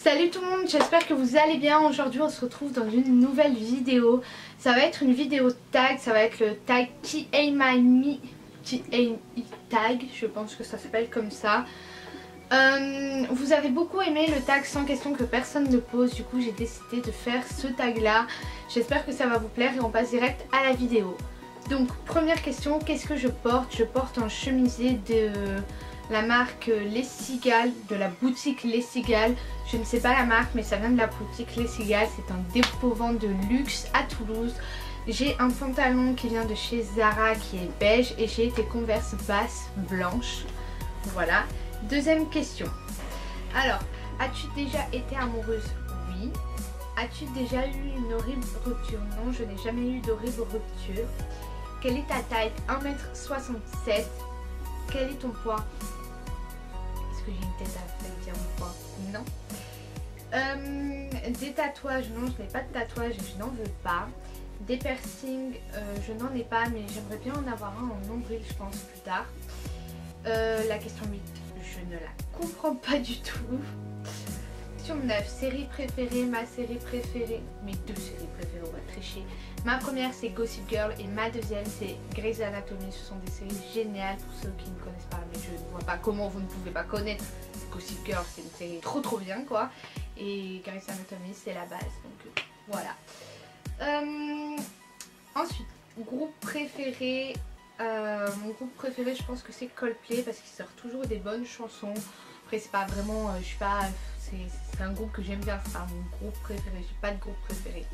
Salut tout le monde, j'espère que vous allez bien. Aujourd'hui on se retrouve dans une nouvelle vidéo. Ça va être une vidéo tag, ça va être le tag TAMI tag, je pense que ça s'appelle comme ça. Vous avez beaucoup aimé le tag sans question que personne ne pose, du coup j'ai décidé de faire ce tag là. J'espère que ça va vous plaire et on passe direct à la vidéo. Donc première question, qu'est-ce que je porte? Je porte un chemisier de la marque Les Cigales, de la boutique Les Cigales. Je ne sais pas la marque mais ça vient de la boutique Les Cigales, c'est un dépôt-vente de luxe à Toulouse. J'ai un pantalon qui vient de chez Zara qui est beige et j'ai des Converse basses blanches. Voilà. Deuxième question. Alors, as-tu déjà été amoureuse? Oui. As-tu déjà eu une horrible rupture? Non, je n'ai jamais eu d'horrible rupture. Quelle est ta taille? 1m67. Quel est ton poids? Est-ce que j'ai une tête à faire dire mon poids? Non. Des tatouages? Non, je n'ai pas de tatouages et je n'en veux pas. Des piercings? Je n'en ai pas mais j'aimerais bien en avoir un en nombril je pense plus tard. La question 8, je ne la comprends pas du tout. Question 9, série préférée, ma série préférée, mes deux séries préférées, on va tricher. Ma première c'est Gossip Girl et ma deuxième c'est Grey's Anatomy. Ce sont des séries géniales pour ceux qui ne connaissent pas, mais je ne vois pas comment vous ne pouvez pas connaître. Gossip Girl c'est une série trop bien quoi. Et Grey's Anatomy c'est la base, donc voilà. Ensuite, groupe préféré. Mon groupe préféré je pense que c'est Coldplay parce qu'il sort toujours des bonnes chansons. Après c'est pas vraiment, je suis pas, c'est un groupe que j'aime bien, c'est pas mon groupe préféré, j'ai pas de groupe préféré.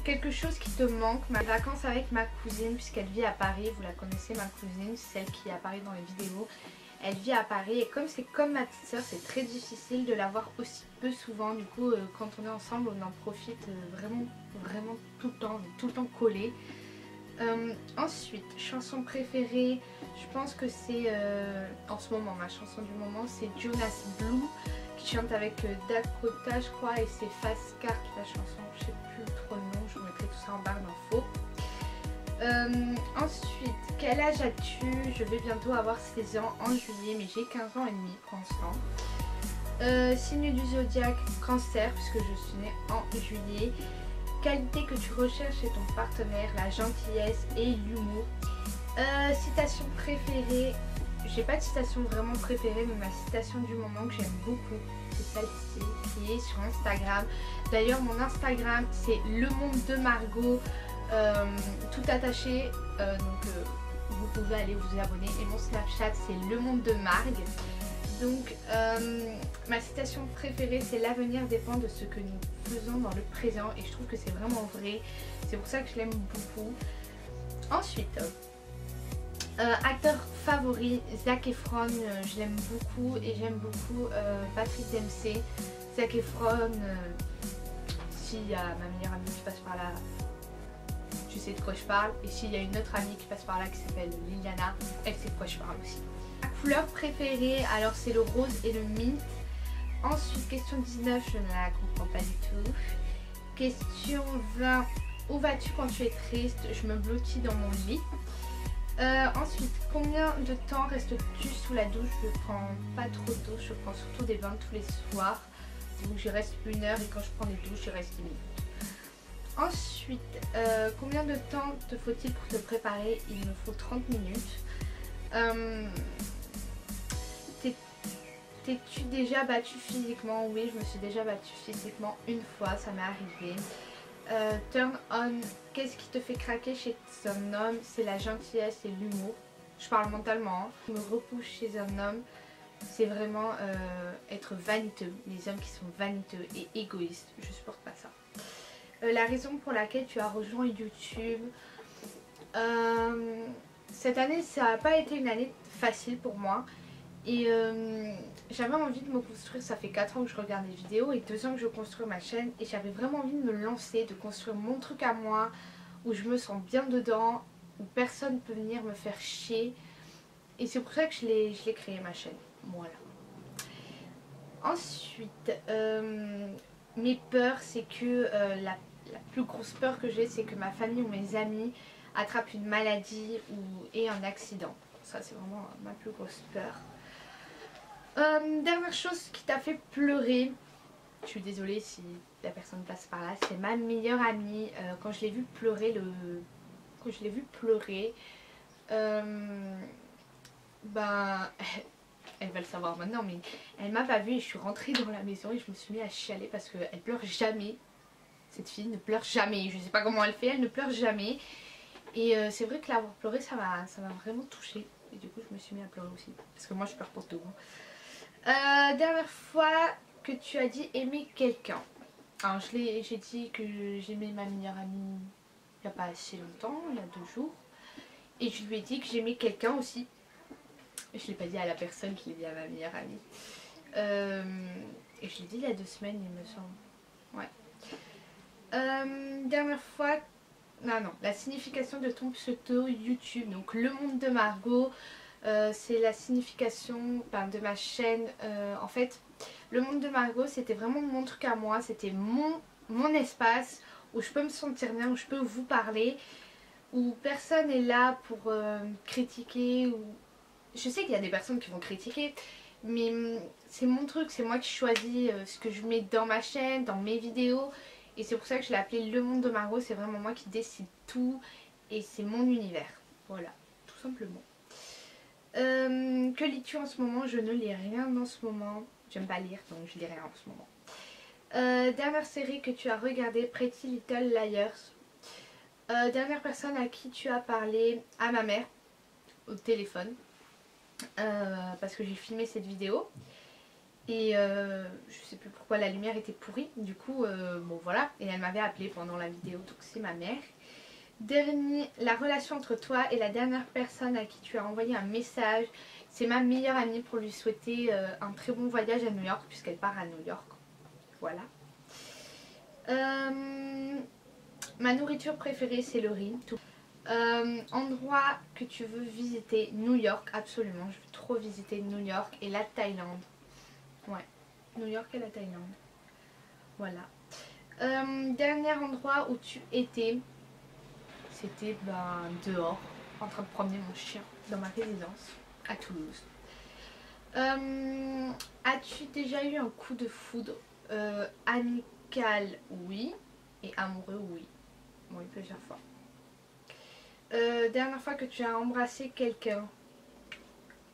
Quelque chose qui te manque, mes vacances avec ma cousine puisqu'elle vit à Paris, vous la connaissez ma cousine, celle qui apparaît dans les vidéos. Elle vit à Paris et comme c'est comme ma petite soeur, c'est très difficile de la voir aussi peu souvent. Du coup quand on est ensemble on en profite vraiment tout le temps collé. Ensuite, chanson préférée, je pense que c'est en ce moment, ma chanson du moment c'est Jonas Blue qui chante avec Dakota je crois et c'est Fast Cart la chanson, je sais plus trop le nom, je vous mettrai tout ça en barre d'infos. Ensuite, quel âge as-tu? Je vais bientôt avoir 16 ans en juillet mais j'ai 15 ans et demi pour l'instant. Signe du zodiaque cancer puisque je suis née en juillet. Qualité que tu recherches chez ton partenaire, la gentillesse et l'humour. Citation préférée, j'ai pas de citation vraiment préférée mais ma citation du moment que j'aime beaucoup c'est celle-ci qui est sur Instagram. D'ailleurs mon Instagram c'est Le Monde de Margot, tout attaché, donc vous pouvez aller vous y abonner et mon Snapchat c'est Le Monde de Margue. Donc ma citation préférée c'est l'avenir dépend de ce que nous faisons dans le présent et je trouve que c'est vraiment vrai, c'est pour ça que je l'aime beaucoup. Ensuite, acteur favori, Zac Efron, je l'aime beaucoup et j'aime beaucoup Patrick Dempsey. Zac Efron, s'il y a ma meilleure amie qui passe par là, tu sais de quoi je parle, et s'il y a une autre amie qui passe par là qui s'appelle Liliana, elle sait de quoi je parle aussi. Ma couleur préférée, alors c'est le rose et le mint. Ensuite, question 19, je ne la comprends pas du tout. Question 20, où vas-tu quand tu es triste? Je me blottis dans mon lit. Ensuite, combien de temps restes-tu sous la douche? Je prends pas trop de douche, je prends surtout des bains tous les soirs. Donc j'y reste 1 heure et quand je prends des douches, j'y reste 10 minutes. Ensuite, combien de temps te faut-il pour te préparer? Il me faut 30 minutes. T'es-tu déjà battue physiquement? Oui, je me suis déjà battue physiquement une fois, ça m'est arrivé. Turn on, qu'est-ce qui te fait craquer chez un homme? C'est la gentillesse et l'humour. Je parle mentalement. Ce qui me repousse chez un homme, c'est vraiment être vaniteux. Les hommes qui sont vaniteux et égoïstes, je supporte pas ça. La raison pour laquelle tu as rejoint YouTube, cette année ça n'a pas été une année facile pour moi. Et j'avais envie de me construire, ça fait 4 ans que je regarde des vidéos et 2 ans que je construis ma chaîne et j'avais vraiment envie de me lancer, de construire mon truc à moi, où je me sens bien dedans, où personne ne peut venir me faire chier. Et c'est pour ça que je l'ai créé ma chaîne, voilà. Ensuite, mes peurs, c'est que la plus grosse peur que j'ai, c'est que ma famille ou mes amis attrapent une maladie ou aient un accident. Ça c'est vraiment ma plus grosse peur. Dernière chose qui t'a fait pleurer, Je suis désolée si la personne passe par là. C'est ma meilleure amie. Quand je l'ai vue pleurer, ben, elle va le savoir maintenant, mais elle m'a pas vue et je suis rentrée dans la maison et je me suis mis à chialer parce qu'elle pleure jamais. Cette fille ne pleure jamais. Je sais pas comment elle fait, elle ne pleure jamais. Et c'est vrai que l'avoir pleuré, ça m'a vraiment touchée. Et du coup, je me suis mis à pleurer aussi. Parce que moi, je pleure pour tout. Dernière fois que tu as dit aimer quelqu'un. Alors, j'ai dit que j'aimais ma meilleure amie il n'y a pas assez longtemps, il y a 2 jours. Et je lui ai dit que j'aimais quelqu'un aussi. Je ne l'ai pas dit à la personne, je l'ai dit à ma meilleure amie. Et je l'ai dit il y a 2 semaines, il me semble. Ouais. Dernière fois... Non, la signification de ton pseudo YouTube. Donc, Le Monde de Margot. C'est la signification de ma chaîne. En fait, Le Monde de Margot, c'était vraiment mon truc à moi. C'était mon espace où je peux me sentir bien, où je peux vous parler, où personne n'est là pour critiquer. Je sais qu'il y a des personnes qui vont critiquer, mais c'est mon truc, c'est moi qui choisis ce que je mets dans ma chaîne, dans mes vidéos. Et c'est pour ça que je l'ai appelé Le Monde de Margot. C'est vraiment moi qui décide tout et c'est mon univers. Voilà, tout simplement. Que lis-tu en ce moment? Je ne lis rien en ce moment. J'aime pas lire, donc je lis rien en ce moment. Dernière série que tu as regardée, Pretty Little Liars. Dernière personne à qui tu as parlé, à ma mère, au téléphone. Parce que j'ai filmé cette vidéo. Et je sais plus pourquoi la lumière était pourrie. Du coup, bon voilà. Et elle m'avait appelé pendant la vidéo, donc c'est ma mère. La relation entre toi et la dernière personne à qui tu as envoyé un message, c'est ma meilleure amie pour lui souhaiter un très bon voyage à New York puisqu'elle part à New York. Voilà. Ma nourriture préférée c'est le riz. Endroit que tu veux visiter, New York, absolument. Je veux trop visiter New York et la Thaïlande. Ouais, New York et la Thaïlande. Voilà. Dernier endroit où tu étais. C'était dehors, en train de promener mon chien dans ma résidence à Toulouse. As-tu déjà eu un coup de foudre? Amical, oui. Et amoureux, oui. Oui, plusieurs fois. Dernière fois que tu as embrassé quelqu'un?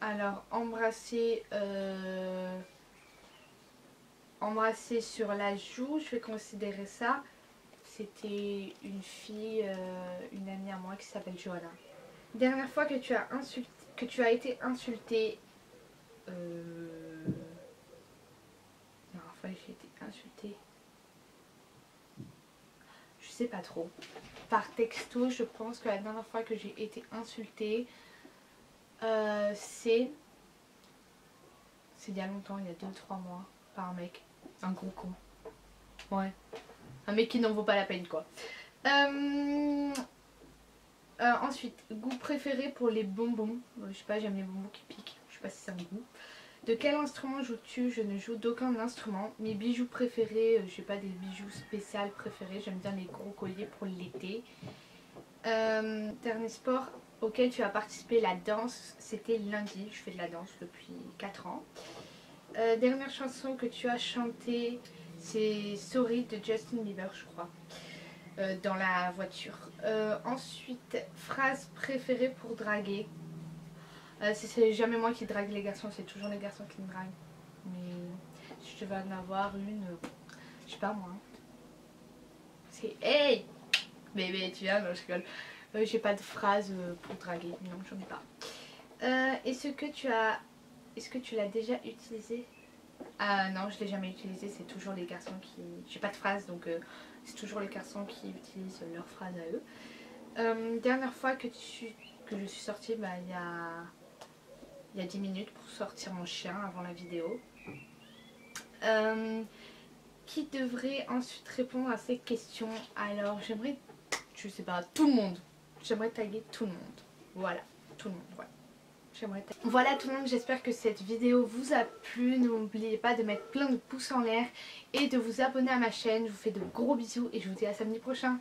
Alors, embrasser sur la joue, je vais considérer ça. C'était une fille, une amie à moi qui s'appelle Johanna. Dernière fois que tu as été insultée. Dernière fois que j'ai été insultée. Je sais pas trop. Par texto, je pense que la dernière fois que j'ai été insultée, c'est il y a longtemps, il y a 2-3 mois, par un mec. Un gros con. Ouais. Un mec qui n'en vaut pas la peine quoi. Ensuite, goût préféré pour les bonbons. Je sais pas, j'aime les bonbons qui piquent. Je sais pas si c'est un goût. De quel instrument joues-tu? Je ne joue d'aucun instrument. Mes bijoux préférés, je sais pas des bijoux spéciaux préférés. J'aime bien les gros colliers pour l'été. Dernier sport auquel tu as participé, la danse, c'était lundi. Je fais de la danse depuis 4 ans. Dernière chanson que tu as chantée, c'est Sorry de Justin Bieber, je crois, dans la voiture. Ensuite, phrase préférée pour draguer. C'est jamais moi qui drague les garçons, c'est toujours les garçons qui me draguent. Mais si je devais en avoir une, je sais pas moi. C'est hey bébé, tu viens? Non, je rigole. J'ai pas de phrase pour draguer, non, j'en ai pas. Est-ce que tu l'as déjà utilisé? Non, je l'ai jamais utilisé, c'est toujours les garçons qui... J'ai pas de phrase, donc c'est toujours les garçons qui utilisent leurs phrases à eux. Dernière fois que je suis sortie, il y a 10 minutes pour sortir mon chien avant la vidéo. Qui devrait ensuite répondre à ces questions? Alors j'aimerais, je sais pas, tout le monde. J'aimerais taguer tout le monde. Voilà, tout le monde, voilà. Voilà tout le monde, j'espère que cette vidéo vous a plu. N'oubliez pas de mettre plein de pouces en l'air et de vous abonner à ma chaîne. Je vous fais de gros bisous et je vous dis à samedi prochain.